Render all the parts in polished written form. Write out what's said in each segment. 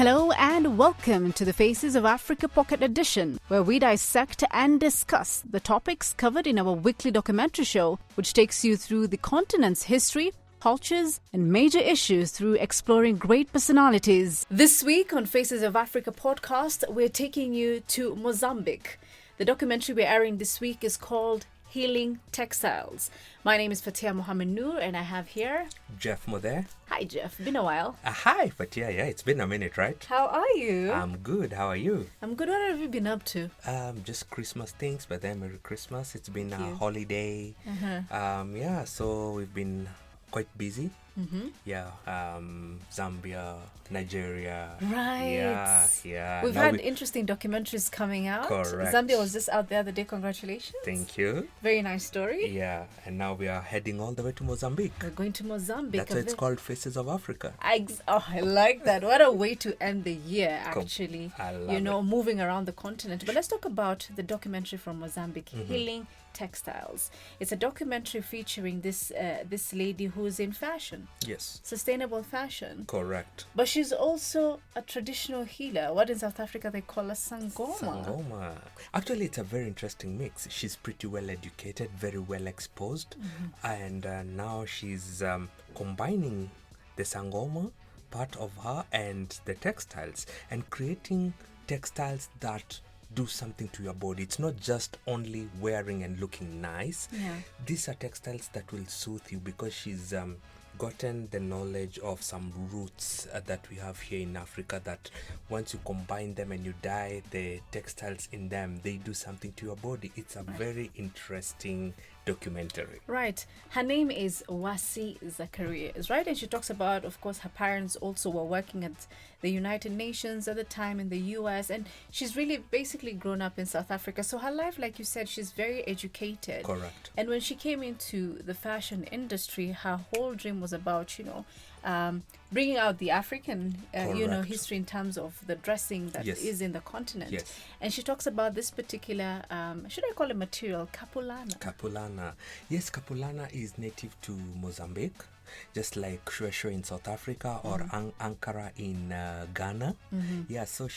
Hello and welcome to the Faces of Africa Pocket Edition, where we dissect and discuss the topics covered in our weekly documentary show, which takes you through the continent's history, cultures, and major issues through exploring great personalities. This week on Faces of Africa podcast, we're taking you to Mozambique. The documentary we're airing this week is called Healing Textiles. My name is Fathiya Nur, and I have here Jeff Muthee. Hi Jeff, been a while. Hi Fathiya, yeah, it's been a minute, right? How are you? I'm good, how are you? I'm good. What have you been up to? Just Christmas things, but then Merry Christmas. It's been Thank a you. holiday. Yeah, so we've been quite busy. Zambia, Nigeria. Right. Yeah. We've Now had interesting documentaries coming out. Correct. Zambia was just out the other day. Congratulations. Thank you. Very nice story. Yeah, and now we are heading all the way to Mozambique. We're going to Mozambique. That's why it's called Faces of Africa. I like that. What a way to end the year, actually. I love it. Moving around the continent. But let's talk about the documentary from Mozambique, Healing Textiles. It's a documentary featuring this lady who's in fashion, Yes, sustainable fashion. correct. But she's also a traditional healer. What in South Africa they call a sangoma. Sangoma. Actually, it's a very interesting mix. She's pretty well educated, very well exposed, and now she's combining the sangoma part of her and the textiles and creating textiles that do something to your body. It's not just only wearing and looking nice. Yeah. These are textiles that will soothe you because she's gotten the knowledge of some roots that we have here in Africa, that once you combine them and you dye the textiles in them, they do something to your body. It's a very interesting documentary. Right. Her name is Wacy Zacharias, right? And she talks about, of course, her parents also were working at the United Nations at the time in the US, and she's really basically grown up in South Africa. So her life, like you said, she's very educated. Correct. And when she came into the fashion industry, her whole dream was about, bringing out the African, Correct. history in terms of the dressing that Yes. is in the continent. Yes. And she talks about this particular, should I call it material, Capulana? Capulana. Yes, Capulana is native to Mozambique, just like Shweshwe in South Africa or Ankara in Ghana. Yeah, so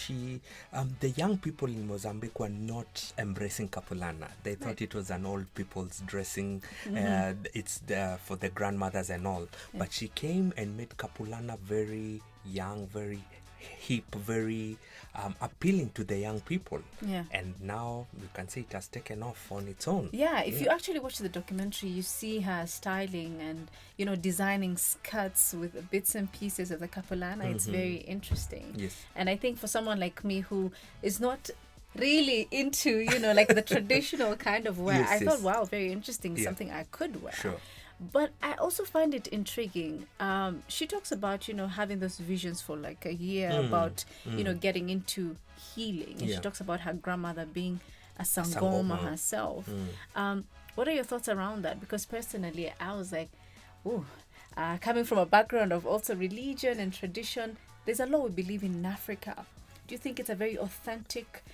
the young people in Mozambique were not embracing Capulana. They thought it was an old people's dressing. It's for the grandmothers and all. Yeah. But she came and made Capulana very young, very hip, very appealing to the young people. Yeah. And now you can say it has taken off on its own. Yeah, if you actually watch the documentary, you see her styling and, designing skirts with bits and pieces of the Capulana. It's very interesting. Yes. And I think for someone like me who is not really into, like the traditional kind of wear, Yes, I thought, yes. wow, very interesting, Yeah. something I could wear. Sure. But I also find it intriguing. She talks about, having those visions for like a year about, getting into healing. And she Yeah. talks about her grandmother being a sangoma Sangoma. herself. What are your thoughts around that? Because personally, I was like, coming from a background of also religion and tradition, there's a lot we believe in Africa. Do you think it's a very authentic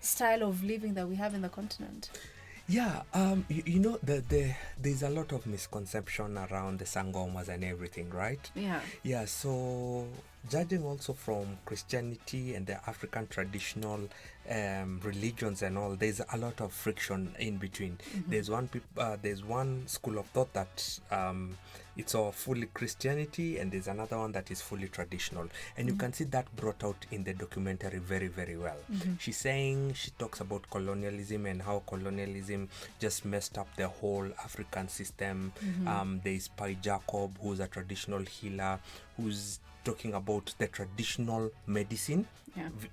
style of living that we have in the continent? Yeah, there's a lot of misconception around the sangomas and everything, right? Yeah. Yeah, so judging also from Christianity and the African traditional religions and all, there's a lot of friction in between. There's one school of thought that it's all fully Christianity, and there's another one that is fully traditional. And you can see that brought out in the documentary very, very well. She talks about colonialism and how colonialism just messed up the whole African system. There's Pai Jacob, who's a traditional healer, who's talking about the traditional medicine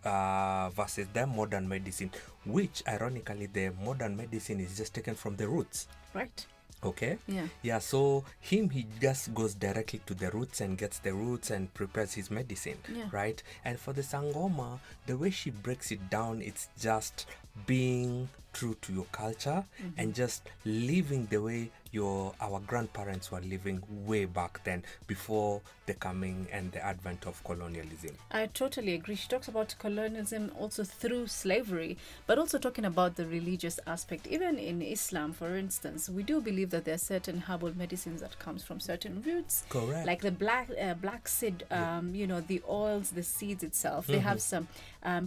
versus the modern medicine, which ironically the modern medicine is just taken from the roots. Right. Okay. Yeah. So he just goes directly to the roots and gets the roots and prepares his medicine. Yeah. Right. And for the sangoma, the way she breaks it down, it's just being true to your culture and just living the way our grandparents were living way back then, before the coming and the advent of colonialism. I totally agree. She talks about colonialism also through slavery, but also talking about the religious aspect. Even in Islam, for instance, we do believe that there are certain herbal medicines that comes from certain roots. Correct. Like the black seed, the oils, the seeds itself, they have some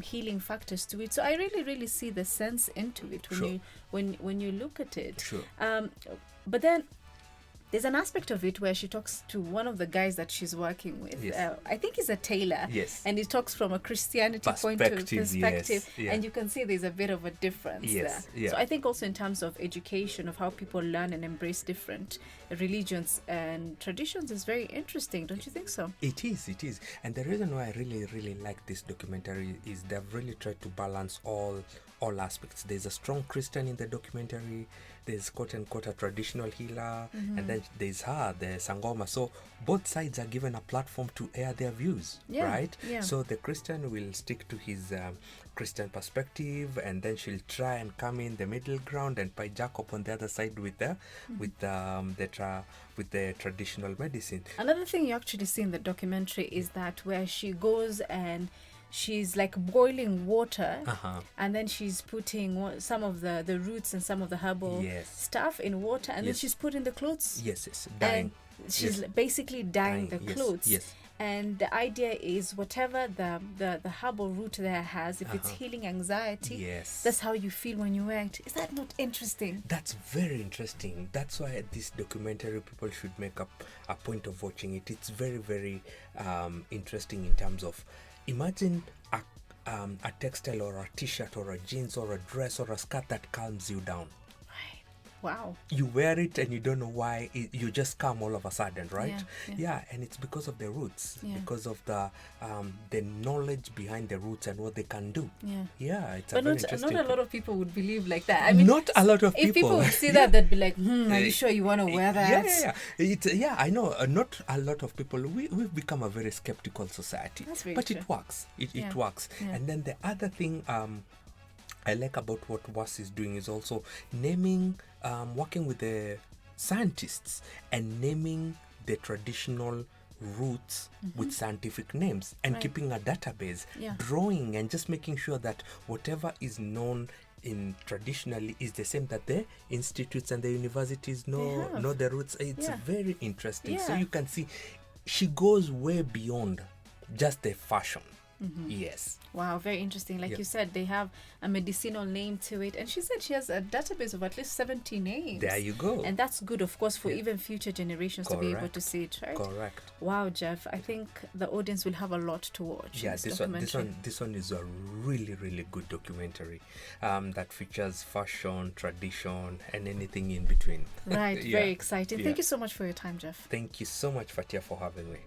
healing factors to it. So I really see the sense into it when you look at it. Sure. But then there's an aspect of it where she talks to one of the guys that she's working with. Yes. I think he's a tailor. Yes. And he talks from a Christianity point of perspective. Yes. Yeah. And you can see there's a bit of a difference there. Yeah. So I think also in terms of education, of how people learn and embrace different religions and traditions is very interesting. Don't you think so? It is. And the reason why I really like this documentary is they've really tried to balance all aspects. There's a strong Christian in the documentary, there's quote unquote a traditional healer, and then there's her, the Sangoma. So both sides are given a platform to air their views, right? Yeah. So the Christian will stick to his Christian perspective, and then she'll try and come in the middle ground and pie Jacob on the other side with the traditional medicine. Another thing you actually see in the documentary is that where she goes and she's like boiling water, and then she's putting some of the roots and some of the herbal stuff in water, and then she's putting the clothes. Yes, dyeing. And she's basically dyeing the clothes. Yes. And the idea is whatever the herbal root there has, if it's healing anxiety, that's how you feel when you wear it. Is that not interesting? That's very interesting. That's why this documentary, people should make up a point of watching it. It's very, very interesting in terms of, imagine a textile or a t-shirt or a jeans or a dress or a skirt that calms you down. Wow. You wear it and you don't know why, you just calm all of a sudden, right? Yeah, and it's because of the roots, because of the knowledge behind the roots and what they can do. It's but not a lot of people would believe like that. I mean, not a lot of people. If people would see that, they'd be like, are you sure you want to wear that? I know. Not a lot of people. We've become a very skeptical society. That's very but true. It works. It works. And then the other thing I like about what Wacy is doing is also working with the scientists and naming the traditional roots with scientific names and keeping a database, drawing and just making sure that whatever is known in traditionally is the same that the institutes and the universities know the roots. It's very interesting. So you can see she goes way beyond just the fashion. Yes. Wow, very interesting. Like you said, they have a medicinal name to it, and she said she has a database of at least 70 names. There you go. And that's good, of course, for even future generations to be able to see it, right? Correct. Wow, Jeff, I think the audience will have a lot to watch. Yeah, this one is a really good documentary that features fashion, tradition, and anything in between. Right. Very exciting. Thank you so much for your time, Jeff. Thank you so much, Fathiya, for having me.